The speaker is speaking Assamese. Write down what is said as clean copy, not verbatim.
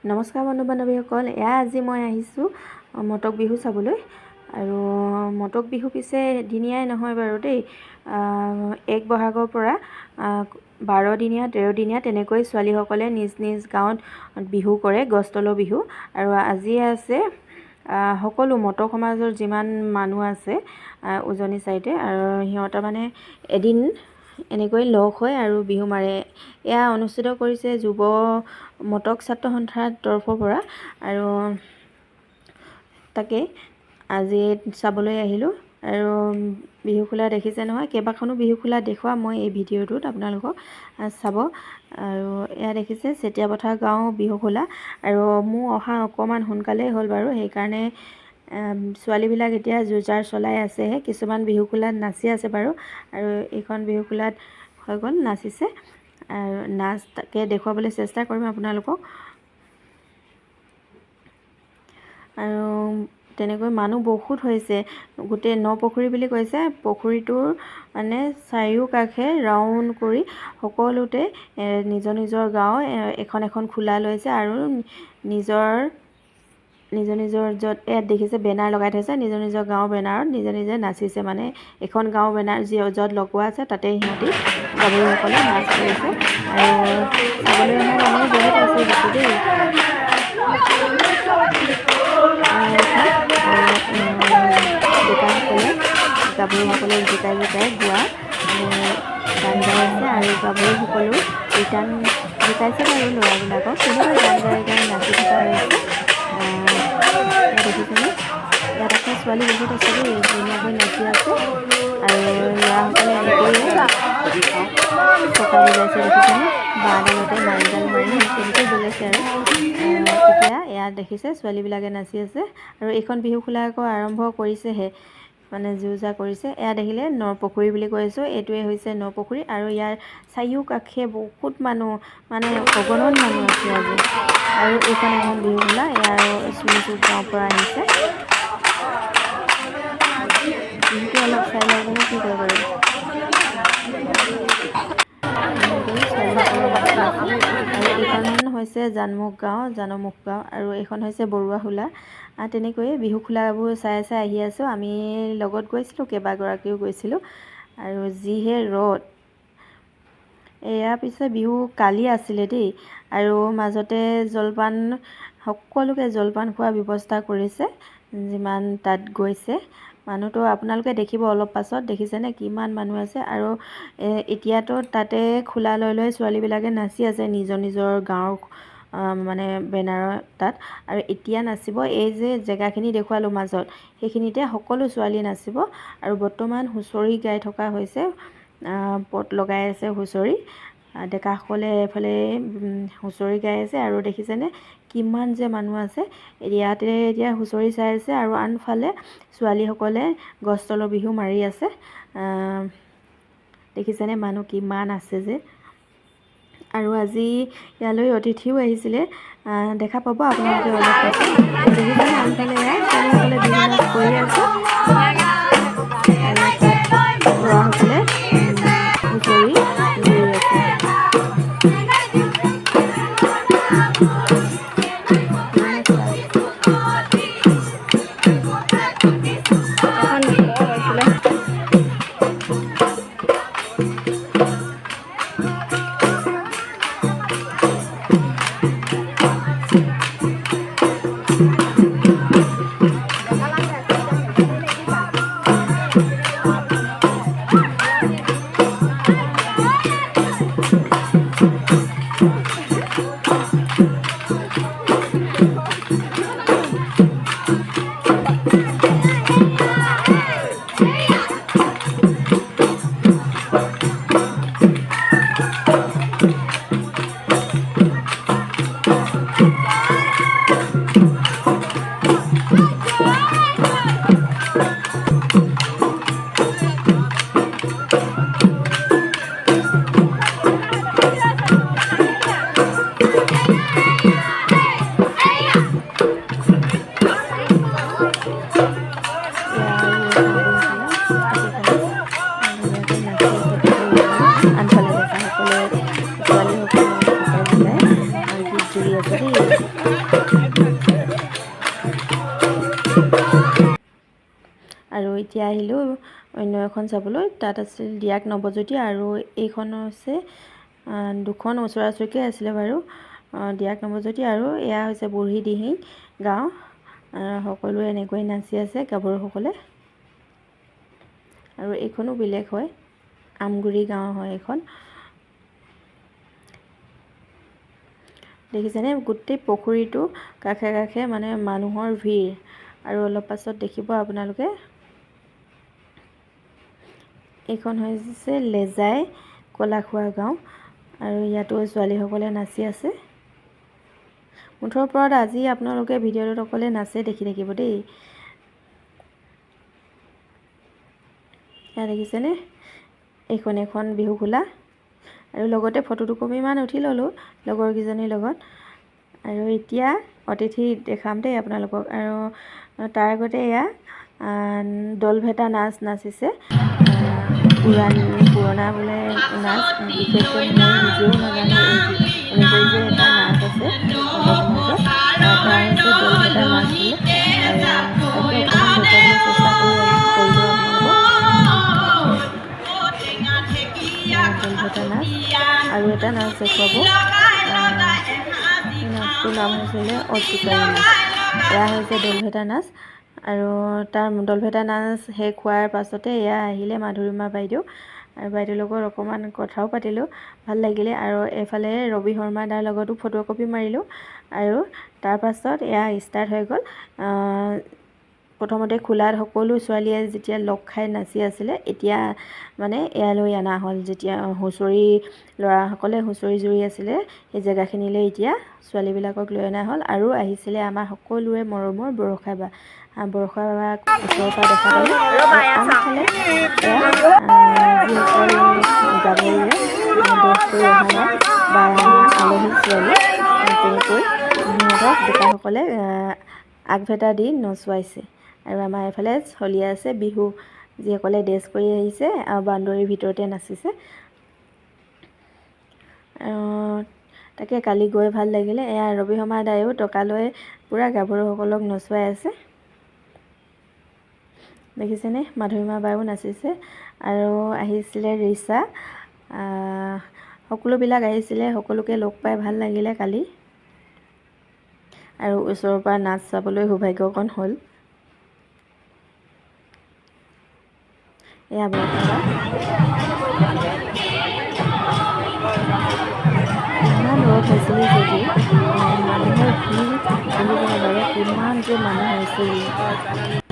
নমস্কাৰ বন্ধু বান্ধৱীসকল, আজি মই আহিছোঁ মটক বিহু চাবলৈ। আৰু মটক বিহু পিছে এদিনীয়াই নহয় বাৰু দেই। 1 বহাগৰ পৰা 12 দিনীয়া 13 দিনীয়া তেনেকৈ ছোৱালীসকলে নিজ নিজ গাঁৱত বিহু কৰে, গছ তলৰ বিহু। আৰু আজি আছে সকলো মটক সমাজৰ যিমান মানুহ আছে উজনি চাইডে, আৰু সিহঁতৰ মানে এদিন এনেকৈ লগ হৈ আৰু বিহু মাৰে। এয়া অনুষ্ঠিত কৰিছে যুৱ মটক ছাত্ৰ সন্থাৰ তৰফৰ পৰা, আৰু তাকে আজি চাবলৈ আহিলোঁ। আৰু বিহু খোলা দেখিছে নহয়, কেইবাখনো বিহু খোলা দেখুৱাম মই এই ভিডিঅ'টোত আপোনালোকক চাব। আৰু এয়া দেখিছে চেতিয়াপথাৰ গাঁও বিহু খোলা। আৰু মোৰ অহা অকণমান সোনকালেই হ'ল বাৰু, সেইকাৰণে ছোৱালীবিলাক এতিয়া যুঁজাৰ চলাই আছেহে। কিছুমান বিহু খোলাত নাচি আছে বাৰু, আৰু এইখন বিহু খোলাত হৈ গ'ল নাচিছে। আৰু নাচ তাকে দেখুৱাবলৈ চেষ্টা কৰিম আপোনালোকক। আৰু তেনেকৈ মানুহ বহুত হৈছে, গোটেই নপুখুৰী বুলি কৈছে। পুখুৰীটোৰ মানে চাৰিওকাষে ৰাউণ্ড কৰি সকলোতে নিজৰ নিজৰ গাঁও এখন এখন খোলা লৈছে, আৰু নিজৰ য'ত ইয়াত দেখিছে বেনাৰ লগাই থৈছে, নিজৰ নিজৰ গাঁৱৰ বেনাৰত নিজে নিজে নাচিছে। মানে এখন গাঁৱৰ বেনাৰ য'ত লগোৱা আছে তাতে সিহঁতি গাভৰুসকলে নাচ কৰিছে। আৰু চাবলৈ অহা মানুহ বহুত আছে কিন্তু দেই। ডেকাসকলে গাভৰুসকলক জোকাই জোকাই গোৱা গান গাই আছে, আৰু গাভৰুসকলেও ৰিটাৰ্ণ জোকাইছে বাৰু ল'ৰাবিলাকক। তেনেকৈ গান গাই গাই নাচি থকা হৈছে। দেখিছেনে, ইয়াত আকৌ ছোৱালী বহুত আছে দেই, ধুনীয়াকৈ নাচি আছে। আৰু ল'ৰাসকলে এনেকৈয়ে টকা বজাইছে, দেখিছেনে, বাঁহডালতে মাৰিডাল মাৰি তেনেকৈ বজাইছে। আৰু এতিয়া ইয়াত দেখিছে ছোৱালীবিলাকে নাচি আছে। আৰু এইখন বিহু খোলা আকৌ আৰম্ভ কৰিছেহে, মানে যো-জা কৰিছে। এয়া দেখিলে নপুখুৰী বুলি কৈছোঁ, এইটোৱে হৈছে নপুখুৰী। আৰু ইয়াৰ চাৰিওকাষে বহুত মানুহ, মানে অগণন মানুহ আছে আজি। আৰু এইখন এখন বিহু খোলা, ইয়াৰ চুনিচুক গাঁৱৰ পৰা আহিছে। বিহুটো অলপ চাই লওঁকনো, কি কয় বাৰু। আৰু এইখন হৈছে জানমুখ গাঁও, আৰু এইখন হৈছে বৰুৱা খোলা। তেনেকৈয়ে বিহু খোলাবোৰ চাই চাই আহি আছোঁ। আমি লগত গৈছিলোঁ, কেইবাগৰাকীও গৈছিলোঁ। আৰু যিহে ৰ'দ। এয়া পিছে বিহু কালি আছিলে দেই। আৰু মাজতে জলপান, সকলোকে জলপান খোৱাৰ ব্যৱস্থা কৰিছে যিমান তাত গৈছে। মানুহটো আপোনালোকে দেখিব অলপ পাছত, দেখিছেনে কিমান মানুহ আছে। আৰু এতিয়াতো তাতে খোলা লৈ লৈ ছোৱালীবিলাকে নাচি আছে নিজৰ নিজৰ গাঁৱৰ মানে বেনাৰৰ তাত। আৰু এতিয়া নাচিব এই যে জেগাখিনি দেখুৱালোঁ মাজত, সেইখিনিতে সকলো ছোৱালী নাচিব। আৰু বৰ্তমান হুঁচৰি গাই থকা হৈছে, পট লগাই আছে হুঁচৰি। ডেকাসকলে এইফালে হুঁচৰি গাই আছে। আৰু দেখিছেনে কিমান যে মানুহ আছে। ইয়াতে এতিয়া হুঁচৰি চাই আছে, আৰু আনফালে ছোৱালীসকলে গছ তলৰ বিহু মাৰি আছে। দেখিছেনে মানুহ কিমান আছে যে। আৰু আজি ইয়ালৈ অতিথিও আহিছিলে, দেখা পাব আপোনালোকে অলপ পাছত। দেখিছেনে আনফালে ছোৱালীসকলে বিহু নাচ কৰি আছে, আৰু তাত ল'ৰাসকলে হুঁচৰি ধৰি আছে। জুৰি আছে দেই। আৰু এতিয়া আহিলোঁ অন্য এখন চাবলৈ। তাত আছিল ডিয়াক নৱজ্যোতি আৰু এইখন হৈছে দুখন ওচৰা ওচৰিকৈ আছিলে বাৰু, ডিয়াক নৱজ্যোতি আৰু এয়া হৈছে বুঢ়ী দিহিং গাঁও। সকলোৱে এনেকৈ নাচি আছে গাভৰুসকলে। আৰু এইখনো বেলেগ হয়, আমগুৰি গাঁও হয় এইখন। দেখিছেনে গোটেই পুখুৰীটো কাষে কাষে মানে মানুহৰ ভিৰ। আৰু অলপ পাছত দেখিব আপোনালোকে। এইখন হৈছে লেজাই কলাখোৱা গাঁও আৰু ইয়াতো ছোৱালীসকলে নাচি আছে। মুঠৰ ওপৰত আজি আপোনালোকে ভিডিঅ'টোত অকলে নাচে দেখি থাকিব দেই। এয়া দেখিছেনে, এইখন এখন বিহুখোলা। আৰু লগতে ফটো দুকপিমান উঠি ল'লোঁ লগৰকেইজনীৰ লগত। আৰু এতিয়া অতিথি দেখাম দেই আপোনালোকক। আৰু তাৰ আগতে এয়া দলভেটা নাচ নাচিছে। পুৰণা বোলে নাচ, বিশেষকৈ মই নিজেও নাজানো এনেকৈ যে এটা নাচ আছে মটৰ সমাজত, তাৰ হৈছে দলভেটা নাচ বোলে। আৰু তাকে অকণমান দেখুৱাবলৈ চেষ্টা কৰিলোঁ আপোনালোকক। দলভেটা নাচ আৰু এটা নাচ দেখুৱাব। নাচটোৰ নাম হৈছিলে অচিকাৰী নাচ। এয়া হৈছে দলভেটা নাচ। আৰু তাৰ দলভেটা নাচ শেষ হোৱাৰ পাছতে এয়া আহিলে মাধুৰিমা বাইদেউ। আৰু বাইদেউৰ লগত অকণমান কথাও পাতিলোঁ, ভাল লাগিলে। আৰু এইফালে ৰবি শৰ্মা দাৰ লগতো ফটো কপি মাৰিলোঁ। আৰু তাৰপাছত এয়া ষ্টাৰ্ট হৈ গ'ল। প্ৰথমতে খোলাত সকলো ছোৱালীয়ে যেতিয়া লগ খাই নাচি আছিলে, এতিয়া মানে ইয়ালৈ অনা হ'ল। যেতিয়া হুঁচৰি ল'ৰাসকলে হুঁচৰি জুৰি আছিলে সেই জেগাখিনিলৈ এতিয়া ছোৱালীবিলাকক লৈ অনা হ'ল। আৰু আহিছিলে আমাৰ সকলোৰে মৰমৰ বৰষা বা। বৰষা বাক ওচৰৰ পৰা দেখা পালোঁ। আনফালে যিসকল গাভৰুৱে ড্ৰেছ কৰি অহা নাই বা আলহী ছোৱালী, তেনেকৈ সিহঁতক ডেকাসকলে আগভেটা দি নচুৱাইছে। আৰু আমাৰ এইফালে চলি আছে বিহু, যিসকলে ড্ৰেছ কৰি আহিছে আৰু বাউণ্ডৰীৰ ভিতৰতে নাচিছে। তাকে কালি গৈ ভাল লাগিলে। এয়া ৰবি শৰ্মা দায়েও টকা লৈ পূৰা গাভৰুসকলক নচুৱাই আছে। দেখিছেনে, মাধুৰিমা বায়ো নাচিছে। আৰু আহিছিলে ৰিচা, সকলোবিলাক আহিছিলে। সকলোকে লগ পাই ভাল লাগিলে কালি। আৰু ওচৰৰ পৰা নাচ চাবলৈ সৌভাগ্যকণ হ'ল। এয়া বৰষা বা। ইমান ৰদ হৈছিলে যদিও মানুহৰ ভিৰ দেখিছেনে বাৰু, কিমান যে মানুহ হৈছিল।